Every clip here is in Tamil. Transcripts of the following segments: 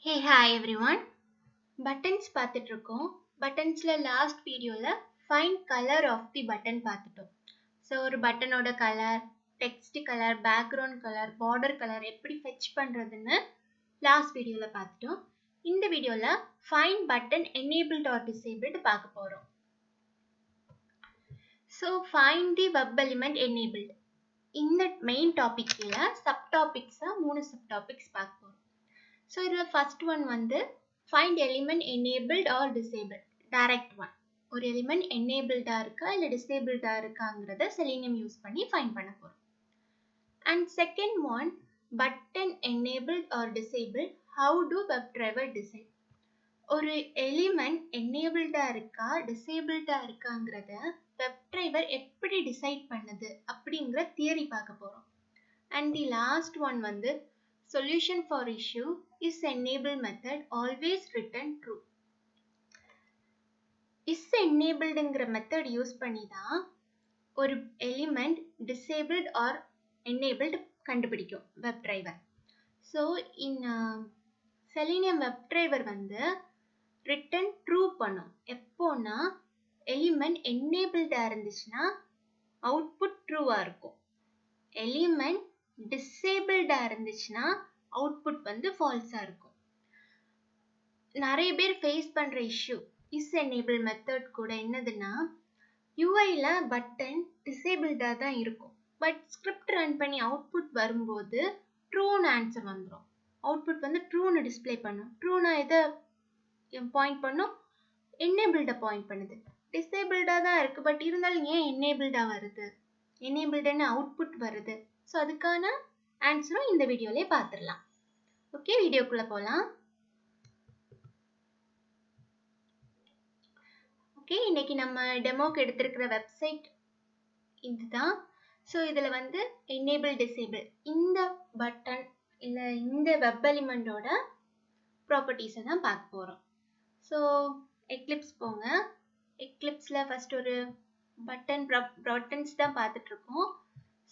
Hey, hi everyone. Buttons பார்த்துட்டு இருக்கோம். Buttonsல last videoல find color of the button பார்த்துட்டோம். So ஒரு பட்டனோட colour, text color, background color, border color எப்படி fetch பண்றதுன்னு last videoல பார்த்துட்டோம். இந்த வீடியோல find button enabled or disabled பார்க்க போறோம். So find the web element enabled. இந்த main topicல subtopics 3 subtopics பார்க்க போறோம். So இதுல first one வந்து find element enabled or disabled. Direct one. ஒரு element enabled இருக்கா இல்ல disabled இருக்காங்கறத Selenium யூஸ் பண்ணி find பண்ண போறோம். And second one button enabled or disabled. How do Webdriver decide? ஒரு element enabled இருக்கா disabled இருக்காங்கறத Webdriver எப்படி decide பண்ணுது அப்படிங்கற தியரி பார்க்க போறோம். And the last one வந்து solution for issue IsEnabled method always return true. IsEnabledங்கிற method use பண்ணி தான் ஒரு element disabled or enabled கண்டுபிடிக்கும் Webdriver. So in Selenium Webdriver வந்து return true பண்ணும். எப்போனா element enabled இருந்துச்சுன்னா output true இருக்கும். element disabled இருந்துச்சுன்னா output வந்து false இருக்கும். நிறைய பேர் ஃபேஸ் பண்ற இஷ்யூ IsEnabled மெத்தட் கூட என்னதுன்னா UIல பட்டன் டிசேபிள்டா தான் இருக்கும். பட் ஸ்கிரிப்ட் ரன் பண்ணி அவுட்புட் வரும்போது ட்ரூன்னு ஆன்சர் வந்துடும். அவுட்புட் வந்து ட்ரூன்னு டிஸ்பிளே பண்ணும். ட்ரூனா எதை பாயிண்ட் பண்ணும்? எனேபிள்ட பாயிண்ட் பண்ணுது. டிசேபிள்டா தான் இருக்கு பட் இருந்தாலும் ஏன் எனேபிள்டா வருது? எனேபிள்டுன்னு அவுட்புட் வருது. ஸோ அதுக்கான ஆன்சரும் இந்த வீடியோலயே பார்த்துடலாம். ஓகே, வீடியோக்குள்ள போகலாம். ஓகே, இன்னைக்கு நம்ம டெமோக்கு எடுத்திருக்கிற வெப்சைட் இதுதான். ஸோ இதில் வந்து எனேபிள் டிசேபிள் இந்த பட்டன் இல்லை இந்த வெப் எலிமெண்டோட ப்ராப்பர்ட்டிஸை தான் பார்க்க போகிறோம். ஸோ எக்லிப்ஸ் போங்க. எக்லிப்ஸில் ஃபர்ஸ்ட் ஒரு பட்டன்ஸ் தான் பார்த்துட்டு இருக்கோம்.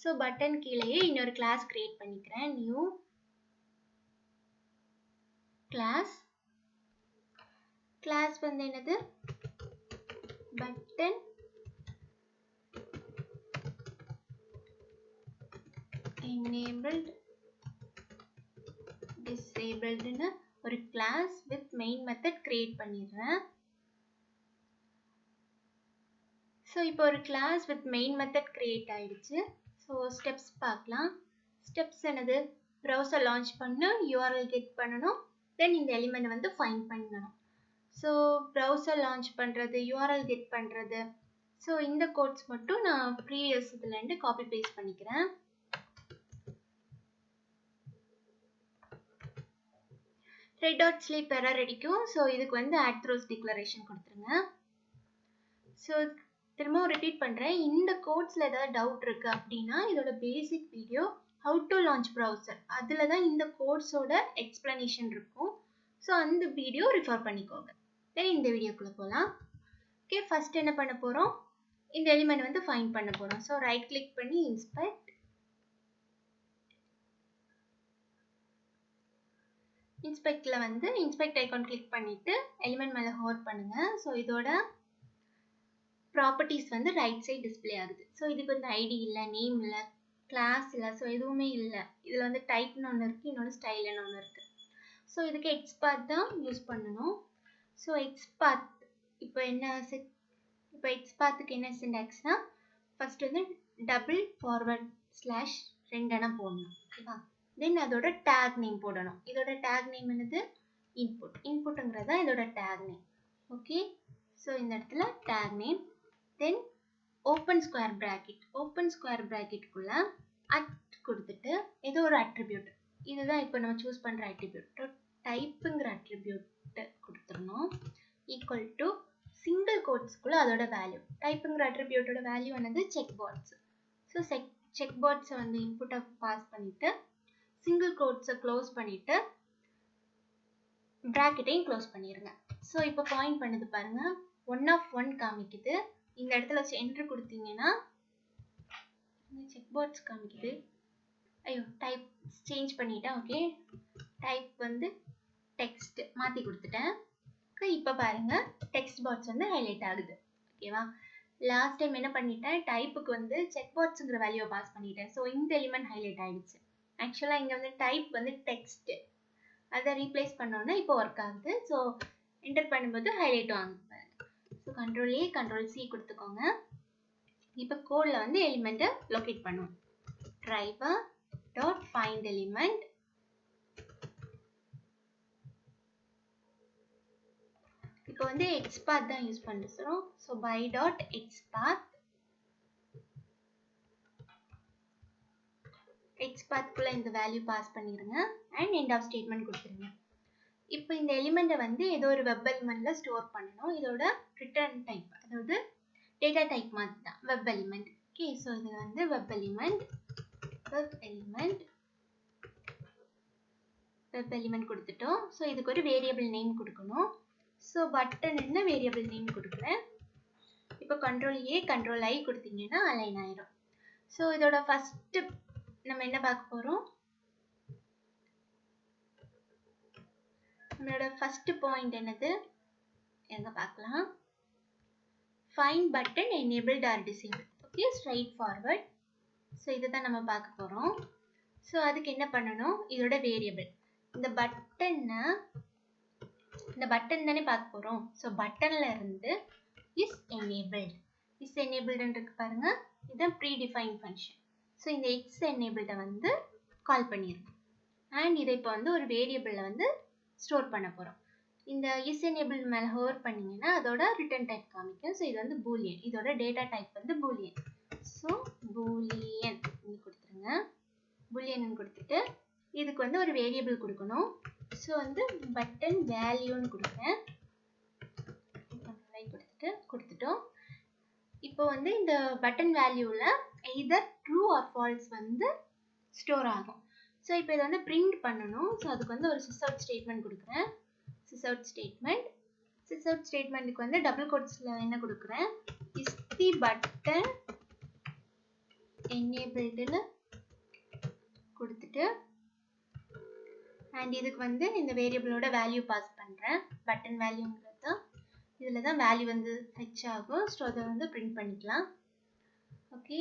ஸோ பட்டன் கீழேயே இன்னொரு கிளாஸ் கிரியேட் பண்ணிக்கிறேன். நியூ கிளாஸ் வந்து என்னது? பட்டன் enabled disabledனு ஒரு class with main method create பண்ணிடுறேன். ஸோ இப்போ ஒரு class with main method create ஆயிடுச்சு. ஸோ ஸ்டெப்ஸ் பார்க்கலாம். ஸ்டெப்ஸ் என்னது? ப்ரௌசர் லான்ச் பண்ண URL கெட் பண்ணணும். தென் இந்த எலிமெண்ட் வந்து ஃபைண்ட் பண்ணணும். ஸோ ப்ரௌசர் லான்ச் பண்ணுறது, URL கெட் பண்ணுறது. ஸோ இந்த கோட்ஸ் மட்டும் நான் ப்ரீவியஸ் இதுலேருந்து காப்பி பேஸ்ட் பண்ணிக்கிறேன். ரெட் டாட் ஸ்லீப் எரர் அடிக்கும். ஸோ இதுக்கு வந்து ஆட் த்ரோஸ் டிக்ளரேஷன் கொடுத்துருங்க. ஸோ திரும்பவும் ரிப்பீட் பண்ணுறேன். இந்த கோட்ஸில் ஏதாவது டவுட் இருக்குது அப்படின்னா இதோட பேசிக் video how to launch browser அதில் தான் இந்த கோட்ஸோட எக்ஸ்பிளனேஷன் இருக்கும். ஸோ அந்த வீடியோ ரிஃபர் பண்ணிக்கோங்க. சரி, இந்த வீடியோக்குள்ளே போகலாம். ஓகே, ஃபர்ஸ்ட் என்ன பண்ண போகிறோம்? இந்த எலிமெண்ட் வந்து ஃபைண்ட் பண்ண போகிறோம். ஸோ ரைட் கிளிக் பண்ணி இன்ஸ்பெக்டில் வந்து இன்ஸ்பெக்ட் ஐகான் கிளிக் பண்ணிவிட்டு எலிமெண்ட் மேலே ஹோல்ட் பண்ணுங்கள். ஸோ இதோட ப்ராப்பர்ட்டிஸ் வந்து ரைட் சைட் டிஸ்பிளே ஆகுது. ஸோ இதுக்கு வந்து ஐடி இல்லை, நேம் இல்லை, கிளாஸ் இல்லை, ஸோ எதுவுமே இல்லை. இதில் வந்து டைப்னு ஒன்று இருக்குது, இன்னொன்று ஸ்டைல்னு ஒன்று இருக்குது. ஸோ இதுக்கு எக்ஸ்பாத் தான் யூஸ் பண்ணணும். ஸோ எக்ஸ்பாத் இப்போ எக்ஸ்பாத்துக்கு என்ன சின்டாக்ஸ்னா ஃபர்ஸ்ட் வந்து டபுள் ஃபார்வர்ட் ஸ்லாஷ் ரெண்டெண்ணா போடணும். ஓகேவா? தென் அதோட டேக் நேம் போடணும். இதோட டேக் நேம் என்னது? இன்புட்டுங்கிறது தான் இதோட டேக் நேம். ஓகே, ஸோ இந்த இடத்துல tag name, then open square ப்ராக்கெட்டுக்குள்ள அட் கொடுத்துட்டு ஏதோ ஒரு அட்ரிபியூட், இதுதான் இப்போ நம்ம சூஸ் பண்ணுற அட்ரிபியூட், டைப்புங்கிற அட்ரிபியூட் கொடுத்துடணும். ஈக்குவல் டு சிங்கிள் கோட்ஸ்க்குள்ள அதோட வேல்யூ, டைப்புங்கிற அட்ரிபியூட்டோட வேல்யூ என்னது? Check box. ஸோ செக் பாக்ஸை வந்து இன்புட்டை பாஸ் பண்ணிட்டு சிங்கிள் கோட்ஸை க்ளோஸ் பண்ணிட்டு ப்ராக்கெட்டையும் க்ளோஸ் பண்ணிடுங்க. ஸோ இப்போ பாயிண்ட் பண்ணுது பாருங்க, 1 of 1 காமிக்குது. இந்த இடத்துல வச்சு என்ட்ரு கொடுத்தீங்கன்னா செக் பாக்ஸ் காமிக்குது. ஐயோ, டைப் சேஞ்ச் பண்ணிட்டேன். ஓகே, டைப் வந்து டெக்ஸ்ட் மாற்றி கொடுத்துட்டேன். இப்போ பாருங்க டெக்ஸ்ட் பாக்ஸ் வந்து ஹைலைட் ஆகுது. ஓகேவா? லாஸ்ட் டைம் என்ன பண்ணிட்டேன், டைப்புக்கு வந்து செக் பாக்ஸுங்கிற வேல்யூவை பாஸ் பண்ணிட்டேன். ஸோ இந்த எலிமெண்ட் ஹைலைட் ஆகிடுச்சு. ஆக்சுவலாக இங்கே வந்து டைப் வந்து டெக்ஸ்ட், அதை ரீப்ளேஸ் பண்ணோன்னா இப்போ ஒர்க் ஆகுது. ஸோ என்டர் பண்ணும்போது ஹைலைட் வாங்க. So control A control C கொடுத்துக்கோங்க. இப்போ கோடில் வந்து எலிமெண்ட்டை லொக்கேட் பண்ணுவோம். driver dot find element இப்போ வந்து xpath தான் யூஸ் பண்ணுறோம். ஸோ by dot xpath xpathக்குள்ள இந்த வேல்யூ பாஸ் பண்ணிடுங்க அண்ட் end of statement கொடுத்துருங்க. இப்போ இந்த எலிமெண்ட்டை வந்து ஏதோ ஒரு வெப் எலிமெண்ட்ல ஸ்டோர் பண்ணணும். இதோட ரிட்டர்ன் டைப், அதாவது டேட்டா டைப் மாதிரி தான் வெப் எலிமெண்ட். ஓகே, ஸோ இது வந்து வெப் எலிமெண்ட் கொடுத்துட்டோம். ஸோ இதுக்கு ஒரு வேரியபிள் நேம் கொடுக்கணும். ஸோ பட்டன் என்ன வேரியபிள் நேம் கொடுக்குறேன். இப்போ கண்ட்ரோல் A கண்ட்ரோல் I கொடுத்தீங்கன்னா அலைன் ஆயிரும். ஸோ இதோட ஃபர்ஸ்ட் நம்ம என்ன பார்க்க போகிறோம், நம்மளோட ஃபர்ஸ்ட் பாயிண்ட் என்னது எங்க பார்க்கலாம். Find button enabled or disable. Okay, straight forward. So இதை தான் நம்ம பார்க்க போகிறோம். ஸோ அதுக்கு என்ன பண்ணணும், இதோட வேரியபிள் இந்த பட்டன் தானே பார்க்க போகிறோம். ஸோ பட்டன்ல இருந்து இஸ் எனேபிள்டுன்னு இருக்கு பாருங்க, இதுதான் ப்ரீ டிஃபைன் ஃபங்க்ஷன். ஸோ இந்த இஸ் எனேபிள்டை வந்து கால் பண்ணிடுங்க அண்ட் இதை இப்போ வந்து ஒரு வேரியபிளில் வந்து ஸ்டோர் பண்ண போகிறோம். இந்த IsEnabled மேலே ஹோவர் பண்ணிங்கன்னா அதோட ரிட்டர்ன் டைப் காமிக்கும். ஸோ இது வந்து பூலியன், இதோட டேட்டா டைப் வந்து பூலியன். ஸோ பூலியன் கொடுத்துருங்க. பூலியன் கொடுத்துட்டு இதுக்கு வந்து ஒரு வேரியபிள் கொடுக்கணும். ஸோ வந்து பட்டன் வேல்யூன்னு கொடுக்குறேன். கொடுத்துட்டோம். இப்போ வந்து இந்த பட்டன் வேல்யூவில் எய்தர் ட்ரூ ஆர் ஃபால்ஸ் வந்து ஸ்டோர் ஆகும். ஸோ இப்போ இதை வந்து பிரிண்ட் பண்ணணும். ஸோ அதுக்கு வந்து ஒரு sysout ஸ்டேட்மெண்ட் கொடுக்குறேன். sysout ஸ்டேட்மெண்ட்டுக்கு வந்து டபுள் கோட்ஸில் என்ன கொடுக்குறேன், இஸ் தி பட்டன் எனேபிள்டுன்னு கொடுத்துட்டு அண்ட் இதுக்கு வந்து இந்த வேரியபிளோட வேல்யூ பாஸ் பண்ணுறேன். பட்டன் வேல்யூங்கிறது தான், இதில் தான் வேல்யூ வந்து ஃபெச் ஆகும். ஸோ அதை வந்து பிரிண்ட் பண்ணிக்கலாம். ஓகே,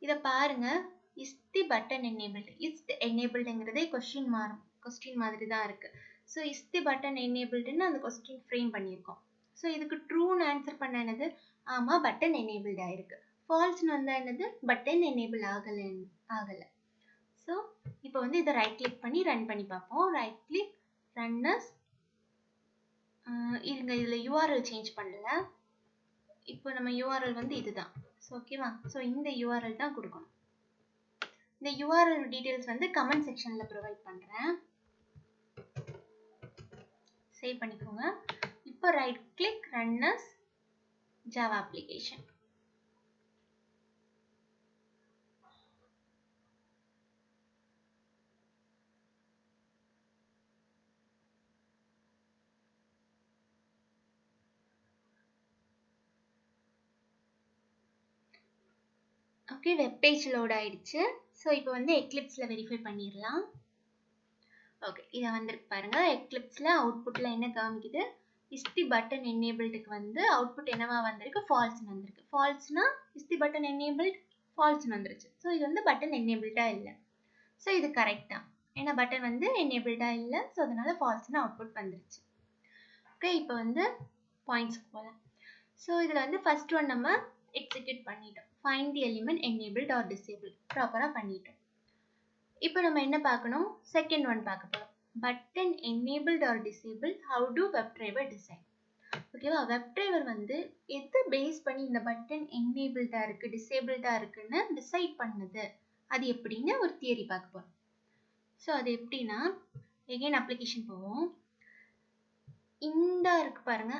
இதை பாருங்கள். Is the button enabled, is எனேபிள்டுங்கிறதே கொஸ்டின் மாதிரி தான் இருக்குது. ஸோ இஸ் தி பட்டன் எனேபிள்டுன்னு அந்த கொஸ்டின் ஃப்ரேம் பண்ணியிருக்கோம். ஸோ இதுக்கு ட்ரூன்னு ஆன்சர் பண்ண என்னது, ஆமாம் பட்டன் எனேபிள்டு ஆயிருக்கு. ஃபால்ஸ்னு வந்தால் என்னது, பட்டன் எனேபிள் ஆகலை. ஸோ இப்போ வந்து இதை ரைட் கிளிக் பண்ணி ரன் பண்ணி பார்ப்போம். Right click run as. இருங்க, இதில் URL சேஞ்ச் பண்ணல. இப்போ நம்ம URL வந்து இதுதான். ஸோ ஓகேவா? ஸோ இந்த URL தான் கொடுக்கணும். இந்த URL டீட்டெயில்ஸ் வந்து கமெண்ட் செக்ஷனில் ப்ரொவைட் பண்ணுறேன். சேவ் பண்ணிக்கோங்க. இப்போ right click run as Java application. Okay, web page load ஆயிடுச்சு. ஸோ இப்போ வந்து எக்லிப்ஸில் வெரிஃபை பண்ணிடலாம். ஓகே, இதை வந்துருக்கு பாருங்க. எக்லிப்ஸில் அவுட்புட்டில் என்ன காமிக்குது, இஸ் தி பட்டன் எனேபிள்டுக்கு வந்து அவுட்புட் என்னவா வந்திருக்கு, ஃபால்ஸ்னு வந்திருக்கு. ஃபால்ஸ்னா இஸ் தி பட்டன் எனேபிள்ட் ஃபால்ஸ்னு வந்துருச்சு. ஸோ இது வந்து பட்டன் எனேபிள்டாக இல்லை. ஸோ இது கரெக்ட் தான், ஏன்னா பட்டன் வந்து எனேபிள்டாக இல்லை. ஸோ அதனால ஃபால்ஸ்னு அவுட்புட் வந்துருச்சு. ஓகே, இப்போ வந்து பாயிண்ட்ஸ்க்கு போகலாம். ஸோ இதில் வந்து ஃபர்ஸ்ட் ஒன் நம்ம எக்ஸிக்யூட் பண்ணிட்டோம். Find the element enabled or disable ப்ராப்பராக பண்ணிட்டோம். இப்போ நம்ம என்ன பார்க்கணும், செகண்ட் ஒன் பார்க்க போகிறோம். Button enabled or disable, how to WebDriver design. ஓகேவா? வெப்டிரைவர் வந்து எது பேஸ் பண்ணி இந்த பட்டன் எனேபிள்டாக இருக்குது டிசேபிள்டாக இருக்குன்னு டிசைட் பண்ணுது, அது எப்படின்னு ஒரு தியரி பார்க்க போகிறோம். ஸோ அது எப்படின்னா, எகைன் அப்ளிகேஷன் போவோம். இந்த இருக்கு பாருங்க,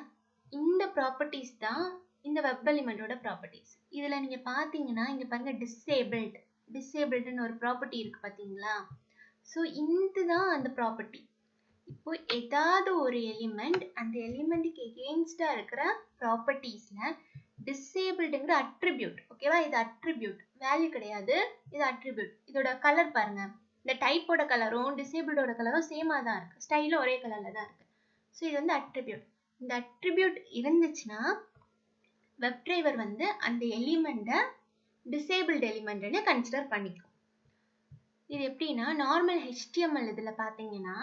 இந்த ப்ராப்பர்ட்டிஸ் தான் இந்த வெப் எலிமெண்டோட ப்ராப்பர்ட்டிஸ். இதில் நீங்கள் பார்த்தீங்கன்னா இங்கே பாருங்க, டிசேபிள்டுன்னு ஒரு ப்ராப்பர்ட்டி இருக்குது பார்த்தீங்களா. ஸோ இதுதான் அந்த ப்ராப்பர்ட்டி. இப்போ ஏதாவது ஒரு எலிமெண்ட் அந்த எலிமெண்ட்டுக்கு எகெயின்ஸ்டாக இருக்கிற ப்ராப்பர்ட்டிஸில் டிசேபிள்டுங்கிற அட்ரிபியூட். ஓகேவா? இது அட்ரிபியூட், வேல்யூ கிடையாது, இது அட்ரிபியூட். இதோட கலர் பாருங்க, இந்த டைப்போட கலரும் டிசேபிள்டோட கலரும் சேமாக தான் இருக்குது, ஸ்டைலும் ஒரே கலரில் தான் இருக்குது. ஸோ இது வந்து அட்ரிபியூட். இந்த அட்ரிபியூட் இருந்துச்சுன்னா வெப்டிரைவர் வந்து அந்த எலிமெண்ட்டை டிசேபிள்டு எலிமெண்ட்னு கன்சிடர் பண்ணிக்கும். இது எப்படின்னா நார்மல் HTML இதில் பார்த்தீங்கன்னா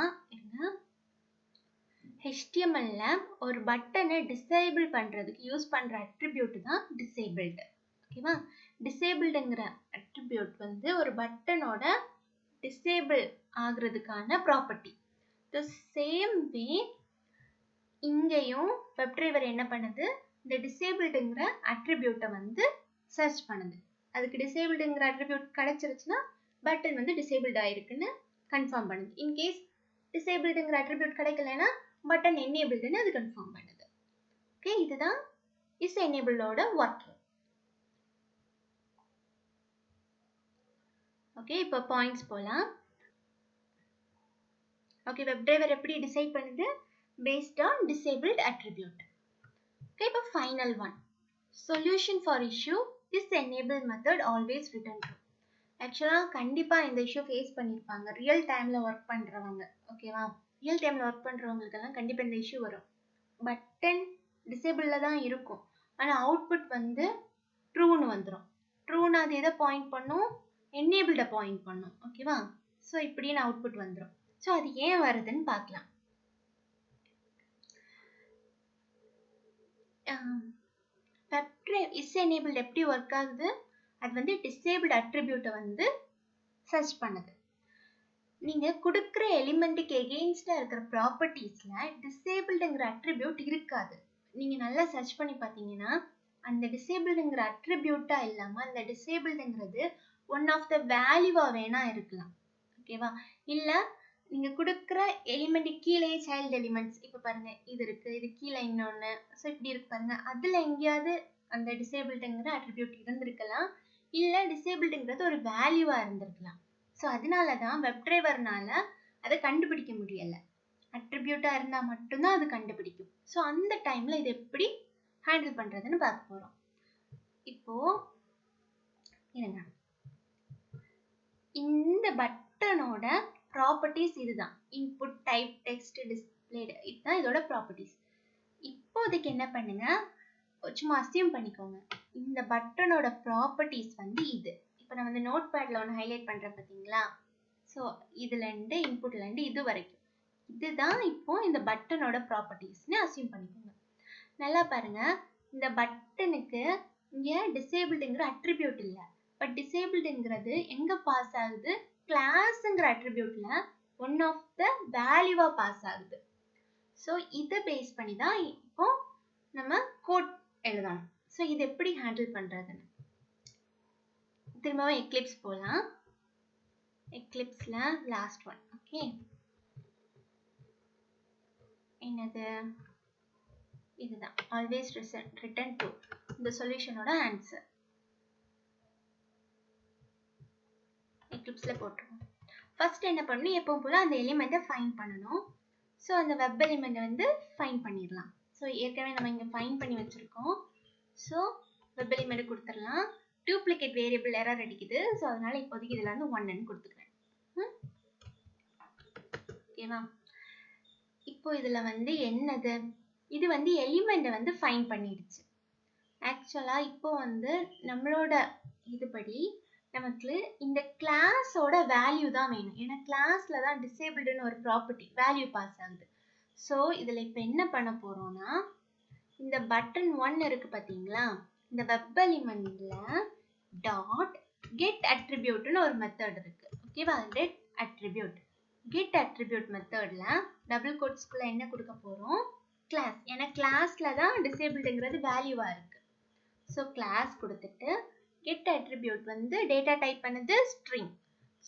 HTMLல ஒரு பட்டனை டிசேபிள் பண்ணுறதுக்கு யூஸ் பண்ணுற அட்ரிபியூட் தான் டிசேபிள்டு. ஓகேவா? டிசேபிள்டுங்கிற அட்ரிபியூட் வந்து ஒரு பட்டனோட டிசேபிள் ஆகுறதுக்கான ப்ராப்பர்ட்டி. த சேம் வே இங்கேயும் வெப்டிரைவர் என்ன பண்ணுது, இந்த டிசேபிள்டுங்கிற அட்ரிபியூட்டை வந்து சர்ச் பண்ணுது. அதுக்கு டிசேபிள்டுங்கிற அட்ரிபியூட் கிடைச்சிருச்சுன்னா பட்டன் வந்து டிசேபிள்ட் ஆயிருக்குன்னு கன்ஃபார்ம் பண்ணுது. இன்கேஸ் டிசேபிள்டுங்கிற அட்ரிபியூட் கிடைக்கலன்னா பட்டன் எனேபிள்டுன்னு அது கன்ஃபார்ம் பண்ணுது. ஓகே, இதுதான் IsEnabledோட ஒர்க்கிங். ஓகே, இப்போ பாயிண்ட்ஸ் போகலாம். ஓகே, வெப்டிரைவர் எப்படி டிசைட் பண்ணுது? Based on disabled attribute. Okay, இப்போ final one. Solution for issue IsEnabled method always return true. ஆக்சுவலாக கண்டிப்பாக இந்த இஷ்யூ ஃபேஸ் பண்ணியிருப்பாங்க ரியல் டைமில் ஒர்க் பண்ணுறவங்க. ஓகேவா? ரியல் டைமில் ஒர்க் பண்ணுறவங்களுக்கெல்லாம் கண்டிப்பாக இந்த இஷ்யூ வரும். பட்டன் டிசேபிளில் தான் இருக்கும், ஆனால் அவுட்புட் வந்து ட்ரூன்னு வந்துடும். ட்ரூன்னு அது எதை பாயிண்ட் பண்ணும்? எனேபிள்டை பாயிண்ட் பண்ணும். ஓகேவா? ஸோ இப்படின்னு அவுட்புட் வந்துடும். ஸோ அது ஏன் வருதுன்னு பார்க்கலாம். IsEnabled எப்படி ஒர்க் ஆகுது? அது வந்து டிசேபிள்ட் அட்ரிபியூட்டை வந்து சர்ச் பண்ணுது. நீங்கள் கொடுக்குற எலிமெண்ட்டுக்கு எகெயின்ஸ்டாக இருக்கிற ப்ராப்பர்ட்டிஸில் டிசேபிள்டுங்கிற அட்ரிபியூட் இருக்காது. நீங்கள் நல்லா சர்ச் பண்ணி பார்த்தீங்கன்னா அந்த டிசேபிள்டுங்கிற அட்ரிபியூட்டாக இல்லாமல் அந்த டிசேபிள்டுங்கிறது ஒன் ஆஃப் த வேல்யூவாக வேணால் இருக்கலாம். ஓகேவா? இல்லை நீங்கள் கொடுக்குற எலிமெண்ட்டு கீழே சைல்டு எலிமெண்ட்ஸ் இப்போ பாருங்கள், இது இருக்குது, இது கீழே இன்னொன்று, ஸோ இப்படி இருக்கு பாருங்கள், அதில் எங்கேயாவது அந்த டிசேபிள்டுங்கிற அட்ரிபியூட் இருந்திருக்கலாம், இல்லை டிசேபிள்டுங்கிறது ஒரு வேல்யூவாக இருந்திருக்கலாம். ஸோ அதனால தான் வெப்டிரைவர்னால அதை கண்டுபிடிக்க முடியலை. அட்ரிபியூட்டாக இருந்தால் மட்டும்தான் அது கண்டுபிடிக்கும். ஸோ அந்த டைமில் இது எப்படி ஹேண்டில் பண்ணுறதுன்னு பார்க்க போகிறோம். இப்போது இருங்க, இந்த பட்டனோட ப்ராப்பர்ட்டிஸ் இதுதான். இன்புட், டைப், டெக்ஸ்ட், டிஸ்பிளேடு, இதுதான் இதோட ப்ராப்பர்ட்டிஸ். இப்போதைக்கு என்ன பண்ணுங்க, சும்மா அசியூம் பண்ணிக்கோங்க இந்த பட்டனோட ப்ராப்பர்ட்டிஸ் வந்து இது. இப்போ நான் வந்து நோட் பேடில் ஒன்று ஹைலைட் பண்ணுறேன் பார்த்தீங்களா? ஸோ இதுலேருந்து இன்புட்லேருந்து இது வரைக்கும் இதுதான் இப்போ இந்த பட்டனோட ப்ராப்பர்ட்டிஸ்னு அசியூம் பண்ணிக்கோங்க. நல்லா பாருங்கள், இந்த பட்டனுக்கு இங்கே டிசேபிள்டுங்கிற அட்ரிபியூட் இல்லை. பட் டிசேபிள்டுங்கிறது எங்கே பாஸ் ஆகுது? கிளாஸுங்கிற அட்ரிபியூட்டில் ஒன் ஆஃப் த வேல்யூவாக பாஸ் ஆகுது. ஸோ இதை பேஸ் பண்ணி தான் இப்போ நம்ம கோட் எழுதணும். ஸோ இது எப்படி ஹேண்டில் பண்ணுறதுன்னு திரும்பவும் எக்லிப்ஸ் போகலாம். எக்லிப்ஸில் லாஸ்ட் ஒன். ஓகே, என்னது? இதுதான் ஆல்வேஸ் ரிட்டர்ன் ட்ரூ, இந்த சொல்யூஷனோட ஆன்சர். எக்லிப்ஸில் போட்டுருவோம். ஃபர்ஸ்ட் என்ன பண்ணணும், எப்பவும் போல் அந்த எலிமெண்ட்டை ஃபைண்ட் பண்ணணும். ஸோ அந்த வெப் எலிமெண்ட்டை வந்து ஃபைண்ட் பண்ணிடலாம். ஸோ ஏற்கனவே நம்ம இங்கே ஃபைண்ட் பண்ணி வச்சுருக்கோம். ஸோ வெப் எலிமெண்ட்டை கொடுத்துடலாம். டூப்ளிகேட் வேரியபிள் எரர் அடிக்குது, ஸோ அதனால் இப்போதைக்கு இதில் வந்து 1ன்னு கொடுத்துக்கிறேன். ஓகேவா? இப்போ இதில் வந்து என்னது, இது வந்து எலிமெண்ட்டை வந்து ஃபைண்ட் பண்ணிடுச்சு. ஆக்சுவலாக இப்போ வந்து நம்மளோட இதுபடி நமக்கு இந்த கிளாஸோட வேல்யூ தான் வேணும். ஏன்னா கிளாஸில் தான் டிசேபிள்டுன்னு ஒரு ப்ராப்பர்ட்டி வேல்யூ பாஸ் ஆகுது. ஸோ இதில் இப்போ என்ன பண்ண போகிறோம்னா, இந்த பட்டன் 1 இருக்குது பார்த்தீங்களா, இந்த வெப் எலிமெண்ட்டில் டாட் கெட் அட்ரிபியூட்னு ஒரு மெத்தட் இருக்குது. ஓகேவா? Get attribute. கெட் அட்ரிபியூட் மெத்தடில் டபுள் கோட்ஸ்குள்ளே என்ன கொடுக்க போகிறோம்? கிளாஸ். ஏன்னா கிளாஸில் தான் டிசேபிள்டுங்கிறது வேல்யூவாக இருக்குது. ஸோ கிளாஸ் கொடுத்துட்டு கெட் அட்ரிபியூட் வந்து டேட்டா டைப் பண்ணது ஸ்ட்ரிங்.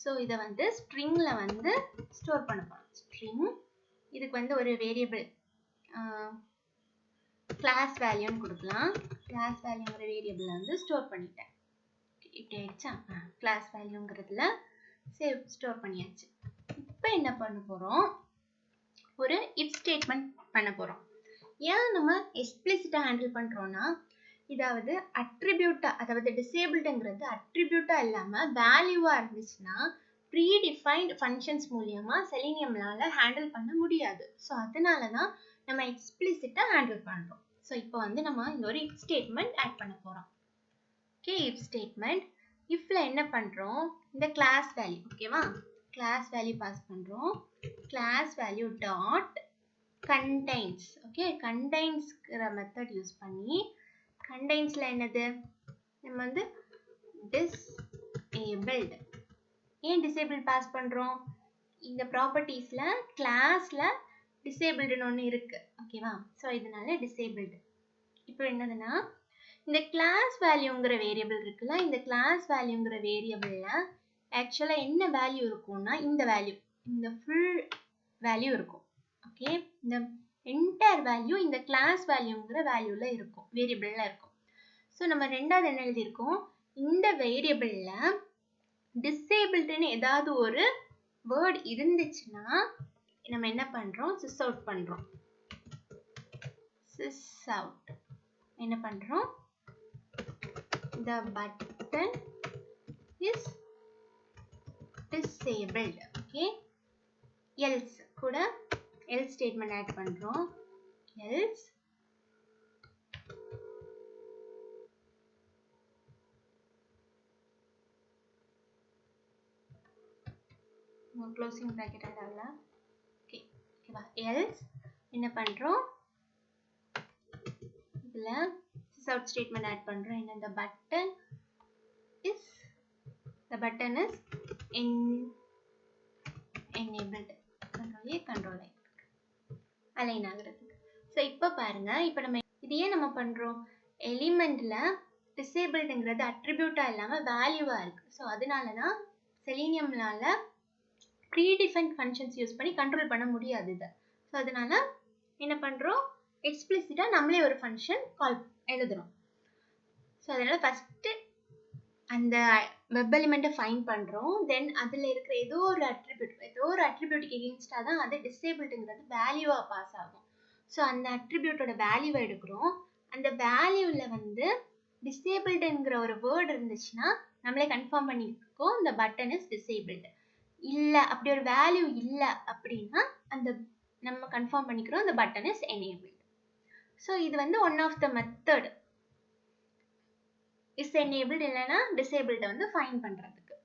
ஸோ இதை வந்து ஸ்ட்ரிங்கில் வந்து ஸ்டோர் பண்ண போகிறோம். ஸ்ட்ரிங் இதுக்கு வந்து ஒரு வேரியபிள் கிளாஸ் வேல்யூன்னு கொடுக்கலாம். கிளாஸ் வேல்யூங்கிற வேரியபிளில் வந்து ஸ்டோர் பண்ணிட்டேன். இப்படி ஆயிடுச்சா? கிளாஸ் வேல்யூங்கிறதுல ஸ்டோர் பண்ணியாச்சு. இப்போ என்ன பண்ண போகிறோம், ஒரு இஃப் ஸ்டேட்மெண்ட் பண்ண போகிறோம். ஏன் நம்ம எக்ஸ்பிளிசிட்டாக ஹேண்டில் பண்ணுறோன்னா, இதாவது அட்ரிபியூட்டாக, அதாவது டிசேபிள்டுங்கிறது அட்ரிபியூட்டாக இல்லாமல் வேல்யூவாக இருந்துச்சுன்னா predefined functions மூலியமா செலினியம்னால ஹேண்டில் பண்ண முடியாது. ஸோ அதனால தான் நம்ம எக்ஸ்பிளிசிட்டா ஹேண்டில் பண்றோம். ஸோ இப்போ வந்து நம்ம இந்த ஒரு if ஸ்டேட்மெண்ட் ஆட் பண்ண போறோம். ஓகே, if ஸ்டேட்மெண்ட் ifல என்ன பண்றோம், இந்த கிளாஸ் வேல்யூ, ஓகேவா, கிளாஸ் வேல்யூ பாஸ் பண்றோம். Class value dot contains, okay, contains method use பண்ணி contains-ல என்னது, நம்ம வந்து disabled. ஏன் disabled பாஸ் பண்றோம், இந்த ப்ராப்பர்ட்டிஸ்ல கிளாஸ்ல டிசேபிள்டுன்னு ஒன்று இருக்கு, ஓகேவா. ஸோ இதனால disabled. இப்போ என்னதுன்னா, இந்த கிளாஸ் வேல்யூங்கிற வேரியபிள் இருக்குல்ல, இந்த கிளாஸ் வேல்யூங்கிற வேரியபிள்ல ஆக்சுவலா என்ன வேல்யூ இருக்கும்னா, இந்த வேல்யூ, இந்த ஃபுல் வேல்யூ இருக்கும். ஓகே, இந்த என்டையர் வேல்யூ இந்த கிளாஸ் வேல்யூங்கிற வேல்யூல இருக்கும், வேரியபிள்ல இருக்கும். ஸோ நம்ம ரெண்டாவது என்ன எழுதியிருக்கோம், இந்த வேரியபிள்ல டிசேபிள்டுன்னு ஏதாவது ஒரு வேர்ட் இருந்துச்சுன்னா நம்ம என்ன பண்றோம், சிஸ் அவுட் பண்றோம். சிஸ் அவுட் என்ன பண்றோம், the button is disabled. okay, else கூட else ஸ்டேட்மெண்ட் ஆட் பண்றோம். else க்ளோசிங் பிராக்கெட் ஆட் ஆகல. ஓகே, ஓகேவா. else என்ன பண்றோம், இதுல சிஸ் அவுட் ஸ்டேட்மெண்ட் ஆட் பண்றோம். என்ன, the button is enabled. control A control I align ஆகுறதுக்கு. ஸோ இப்போ பாருங்க, இப்போ நம்ம இது ஏன் நம்ம பண்றோம், எலிமெண்ட்ல டிசேபிள்டுங்கிறது அட்ரிபியூட்டா இல்லாம வேல்யூவா இருக்கு. ஸோ அதனால தான் செலினியம்னால ப்ரீடிஃபைன்ட் ஃபங்க்ஷன்ஸ் யூஸ் பண்ணி கண்ட்ரோல் பண்ண முடியாது இதை. ஸோ அதனால என்ன பண்றோம், எக்ஸ்பிளிசிட்டா நம்மளே ஒரு ஃபங்க்ஷன் கால் எழுதுறோம். ஸோ அதனால ஃபர்ஸ்ட் அந்த வெப் எலிமெண்ட்டை ஃபைன் பண்றோம். தென் அதுல இருக்கிற ஏதோ ஒரு அட்ரிபியூட்டுக்கு எகெயின்ஸ்டா தான் அது டிசேபிள்டுங்கிறது வேல்யூவா பாஸ் ஆகும். ஸோ அந்த அட்ரிபியூட்டோட வேல்யூவை எடுக்கிறோம். அந்த வேல்யூல வந்து டிசேபிள்டுங்கிற ஒரு வேர்டு இருந்துச்சுன்னா நம்மளே கன்ஃபார்ம் பண்ணிருக்கோம், இந்த பட்டன் இஸ் டிசேபிள்டு. இல்ல அப்படி ஒரு வேல்யூ இல்ல அப்படின்னா அந்த நம்ம கன்ஃபார்ம் பண்ணிக்கிறோம், இந்த பட்டன் இஸ் எனேபிள்டு. ஸோ இது வந்து one of the method is enabled இல்லைன்னா டிசேபிள்டை வந்து ஃபைன் பண்றதுக்கு.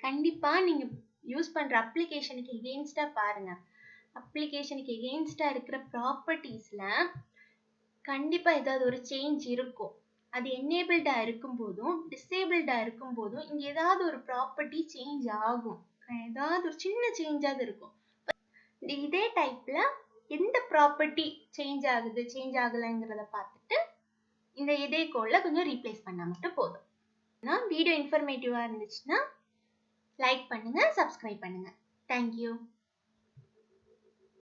கண்டிப்பா நீங்க யூஸ் பண்ற அப்ளிகேஷனுக்கு எகெயின்ஸ்டா பாருங்க. அப்ளிகேஷனுக்கு எகெயின்ஸ்டா இருக்கிற ப்ராப்பர்ட்டிஸ்ல கண்டிப்பா ஏதாவது ஒரு சேஞ்ச் இருக்கும். அது எனேபிள்டா இருக்கும் போதும் டிசேபிள்டா இருக்கும் போதும் இங்க ஏதாவது ஒரு ப்ராப்பர்ட்டி சேஞ்ச் ஆகும், ஏதாவது ஒரு சின்ன சேஞ்சாவது இருக்கும். இதே டைப்ல எந்த ப்ராப்பர்ட்டி சேஞ்ச் ஆகுது சேஞ்ச் ஆகலைங்கிறத பார்த்துட்டு இந்த இதே கோட்ல கொஞ்சம் ரீப்ளேஸ் பண்ணா மட்டும் போதும். வீடியோ இன்ஃபர்மேட்டிவா இருந்துச்சுன்னா லைக் பண்ணுங்க, சப்ஸ்கிரைப் பண்ணுங்க. தேங்க்யூ.